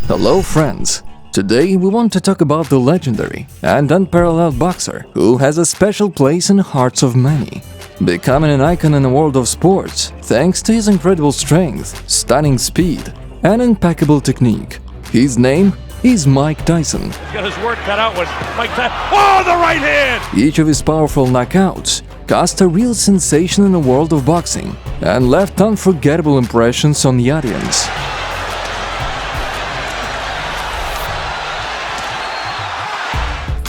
Hello friends! Today we want to talk about the legendary and unparalleled boxer who has a special place in the hearts of many, becoming an icon in the world of sports thanks to his incredible strength, stunning speed, and impeccable technique. His name is Mike Tyson. He's got his work cut out with Mike Tyson. Oh, the right hand! Each of his powerful knockouts caused a real sensation in the world of boxing and left unforgettable impressions on the audience.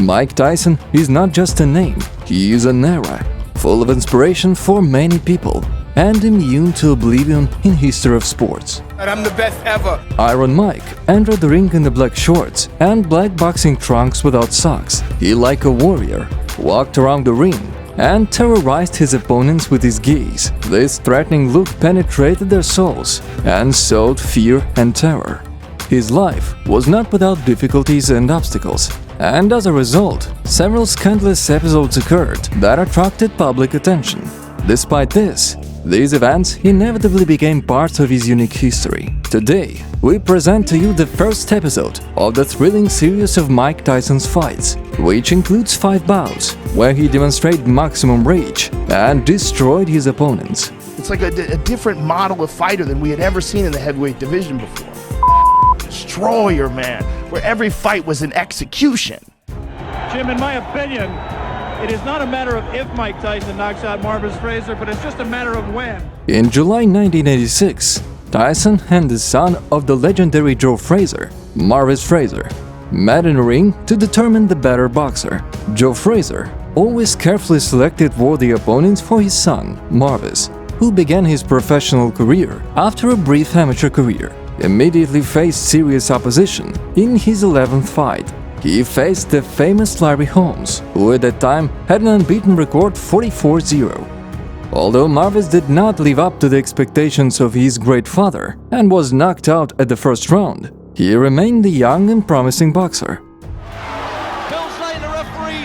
Mike Tyson is not just a name, he is an era, full of inspiration for many people, and immune to oblivion in history of sports. And I'm the best ever. Iron Mike entered the ring in the black shorts and black boxing trunks without socks. He, like a warrior, walked around the ring and terrorized his opponents with his gaze. This threatening look penetrated their souls and sowed fear and terror. His life was not without difficulties and obstacles, and as a result, several scandalous episodes occurred that attracted public attention. Despite this, these events inevitably became part of his unique history. Today, we present to you the first episode of the thrilling series of Mike Tyson's fights, which includes 5 bouts, where he demonstrated maximum rage and destroyed his opponents. It's like a different model of fighter than we had ever seen in the heavyweight division before. Destroyer, man, where every fight was an execution. Jim, in my opinion, it is not a matter of if Mike Tyson knocks out Marvis Frazier, but it's just a matter of when. In July 1986, Tyson and the son of the legendary Joe Frazier, Marvis Frazier, met in a ring to determine the better boxer. Joe Frazier always carefully selected worthy opponents for his son, Marvis, who began his professional career after a brief amateur career. Immediately faced serious opposition in his 11th fight. He faced the famous Larry Holmes, who at that time had an unbeaten record 44-0. Although Marvis did not live up to the expectations of his great father and was knocked out at the first round, he remained a young and promising boxer. Bill Shane, the referee,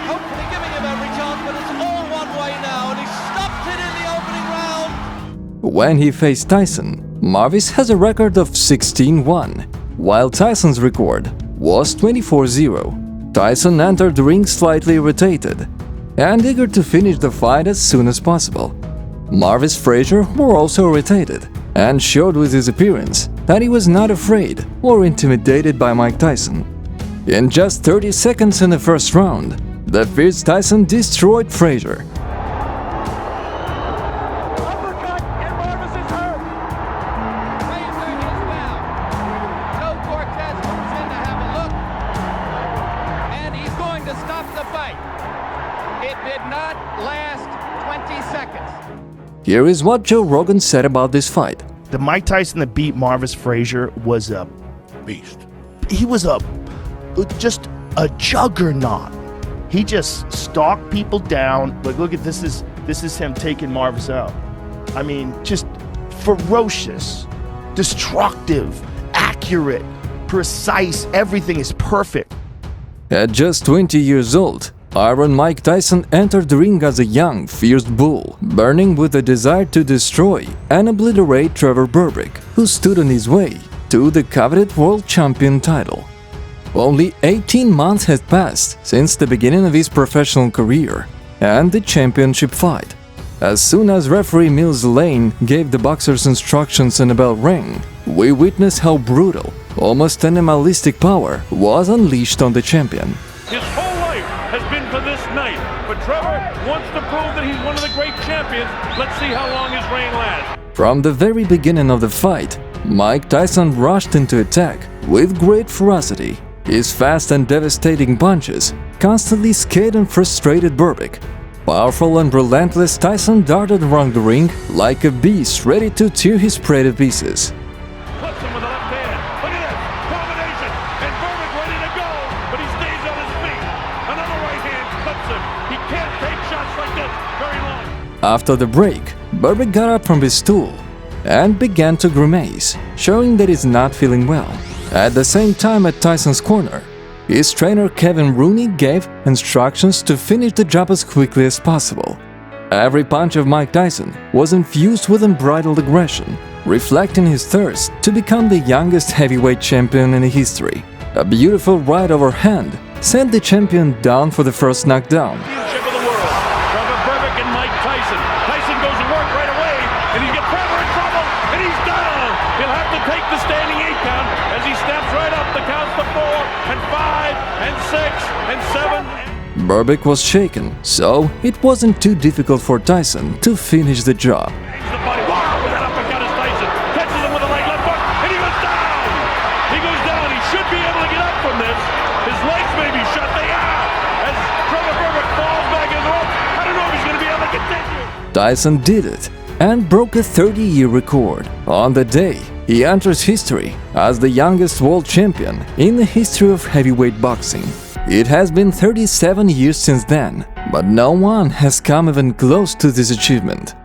hopefully giving him every chance, but it's all one way now, and he stopped it in the opening round. When he faced Tyson, Marvis has a record of 16-1, while Tyson's record was 24-0. Tyson entered the ring slightly irritated and eager to finish the fight as soon as possible. Marvis Frazier were also irritated and showed with his appearance that he was not afraid or intimidated by Mike Tyson. In just 30 seconds in the first round, the fierce Tyson destroyed Frazier. Here is what Joe Rogan said about this fight. The Mike Tyson that beat Marvis Frazier was a beast. He was just a juggernaut. He just stalked people down. Like, look at this is him taking Marvis out. I mean, just ferocious, destructive, accurate, precise. Everything is perfect. At just 20 years old, Iron Mike Tyson entered the ring as a young, fierce bull, burning with a desire to destroy and obliterate Trevor Berbick, who stood on his way to the coveted world champion title. Only 18 months had passed since the beginning of his professional career and the championship fight. As soon as referee Mills Lane gave the boxers instructions and a bell rang, we witnessed how brutal, almost animalistic power was unleashed on the champion. His whole life has been for this night, but Trevor wants to prove that he's one of the great champions. Let's see how long his reign lasts. From the very beginning of the fight, Mike Tyson rushed into attack with great ferocity. His fast and devastating punches constantly scared and frustrated Berbick. Powerful and relentless, Tyson darted around the ring like a beast ready to tear his prey to pieces. Clips him with the left hand. Look at this combination, and Berbick ready to go, but he stays on his feet. Another right hand clips him. He can't take shots like this very long. After the break, Berbick got up from his stool and began to grimace, showing that he's not feeling well. At the same time, at Tyson's corner, his trainer Kevin Rooney gave instructions to finish the job as quickly as possible. Every punch of Mike Tyson was infused with unbridled aggression, reflecting his thirst to become the youngest heavyweight champion in history. A beautiful right overhand sent the champion down for the first knockdown. Championship of the world. Robert Berbick and Mike Tyson. Tyson goes to work right away, and he gets Trevor in trouble, and he's down. He'll have to take the standing 8 count as he steps right up the counts to 4 and 5 and 6 and 7. Berbick was shaken, so it wasn't too difficult for Tyson to finish the job. The body, wow, with that uppercut is Tyson. Catches him with a right left hook, and he goes down. He goes down. He should be able to get up from this. His legs may be shut. They are. As Trevor Berbick falls back in the ropes, I don't know if he's going to be able to continue. Tyson did it and broke a 30-year record. On the day, he enters history as the youngest world champion in the history of heavyweight boxing. It has been 37 years since then, but no one has come even close to this achievement.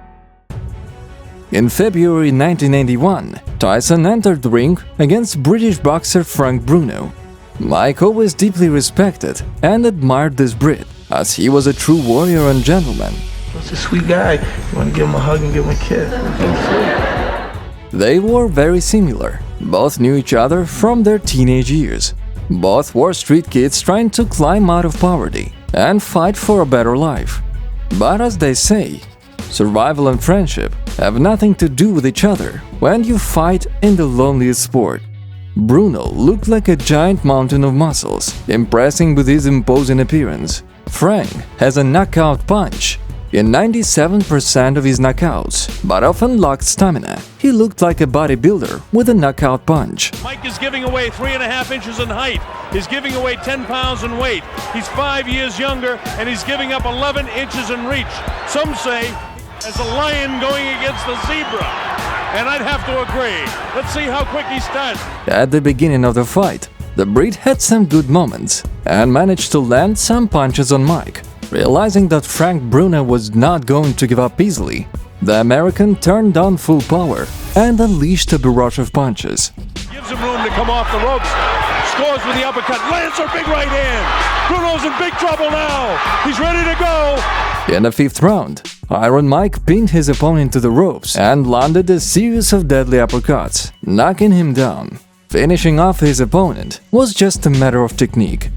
In February 1981, Tyson entered the ring against British boxer Frank Bruno. Mike always deeply respected and admired this Brit, as he was a true warrior and gentleman. He's a sweet guy. You want to give him a hug and give him a kiss. They were very similar. Both knew each other from their teenage years. Both were street kids trying to climb out of poverty and fight for a better life. But as they say, survival and friendship have nothing to do with each other when you fight in the loneliest sport. Bruno looked like a giant mountain of muscles, impressing with his imposing appearance. Frank has a knockout punch in 97% of his knockouts, but often lacked stamina. He looked like a bodybuilder with a knockout punch. Mike is giving away 3.5 inches in height. He's giving away 10 pounds in weight. He's 5 years younger, and he's giving up 11 inches in reach. Some say, as a lion going against the zebra. And I'd have to agree. Let's see how quick he starts. At the beginning of the fight, the Brit had some good moments and managed to land some punches on Mike. Realizing that Frank Bruno was not going to give up easily, the American turned on full power and unleashed a barrage of punches. Gives him room to come off the ropes. Scores with the uppercut. Lands a big right hand. Bruno's in big trouble now. He's ready to go. In the 5th round, Iron Mike pinned his opponent to the ropes and landed a series of deadly uppercuts, knocking him down. Finishing off his opponent was just a matter of technique.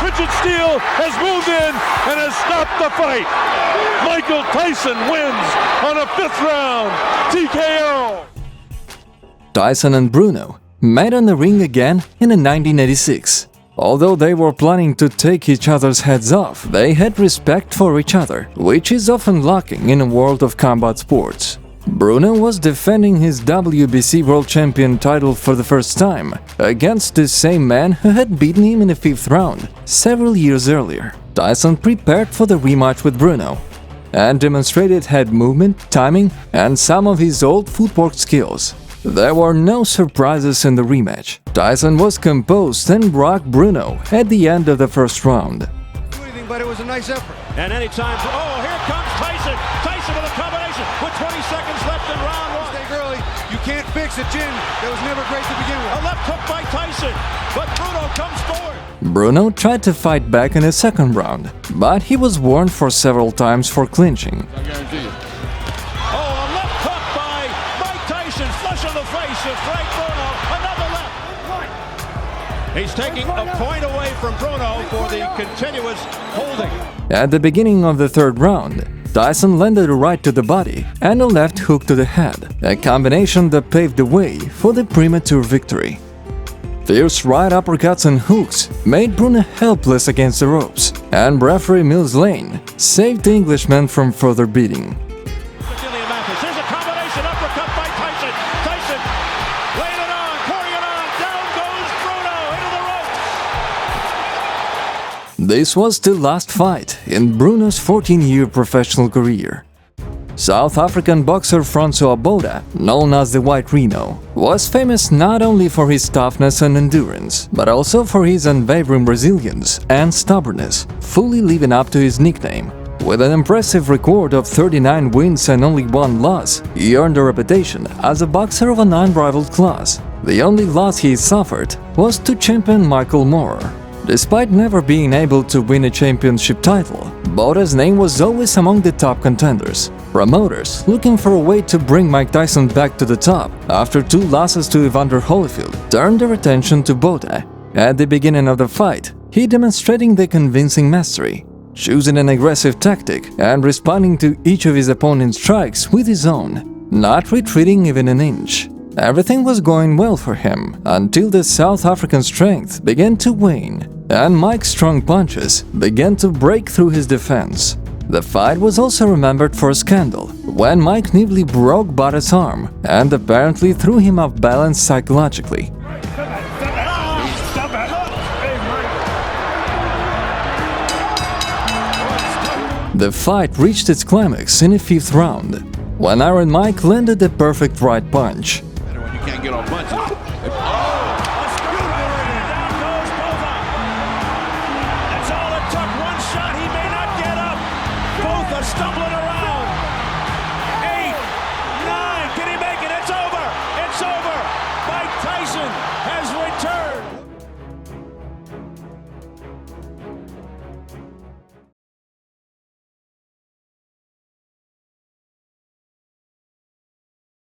Richard Steele has moved in and has stopped the fight. Michael Tyson wins on a 5th round TKO. Tyson and Bruno met on the ring again in 1986. Although they were planning to take each other's heads off, they had respect for each other, which is often lacking in a world of combat sports. Bruno was defending his WBC World Champion title for the first time against the same man who had beaten him in the 5th round several years earlier. Tyson prepared for the rematch with Bruno and demonstrated head movement, timing, and some of his old footwork skills. There were no surprises in the rematch. Tyson was composed and rocked Bruno at the end of the 1st round. But it was a nice effort. And anytime, oh, here comes Tyson. Tyson with a combination with 20 seconds left in round 1. Mistake early. You can't fix a chin that was never great to begin with. A left hook by Tyson, but Bruno comes forward. Bruno tried to fight back in the 2nd round, but he was warned for several times for clinching. I guarantee you. Oh, a left hook by Mike Tyson, flush on the face of Frank Bruno. Another left. He's taking a point away from Bruno for the continuous holding. At the beginning of the 3rd round, Tyson landed a right to the body and a left hook to the head, a combination that paved the way for the premature victory. Fierce right uppercuts and hooks made Bruno helpless against the ropes, and referee Mills Lane saved the Englishman from further beating. Here's a combination uppercut by Tyson. Tyson laying it on, pouring it on. Down goes Bruno into the ropes. This was the last fight in Bruno's 14-year professional career. South African boxer Francois Botha, known as the White Rhino, was famous not only for his toughness and endurance, but also for his unwavering resilience and stubbornness, fully living up to his nickname. With an impressive record of 39 wins and only 1 loss, he earned a reputation as a boxer of an unrivaled class. The only loss he suffered was to champion Michael Moorer. Despite never being able to win a championship title, Botta's name was always among the top contenders. Promoters, looking for a way to bring Mike Tyson back to the top after 2 losses to Evander Holyfield, turned their attention to Botta. At the beginning of the fight, he demonstrating the convincing mastery, choosing an aggressive tactic and responding to each of his opponent's strikes with his own, not retreating even an inch. Everything was going well for him until the South African strength began to wane and Mike's strong punches began to break through his defense. The fight was also remembered for a scandal when Mike nearly broke Botta's arm and apparently threw him off balance psychologically. The fight reached its climax in the 5th round, when Iron Mike landed the perfect right punch. You can't get off punches.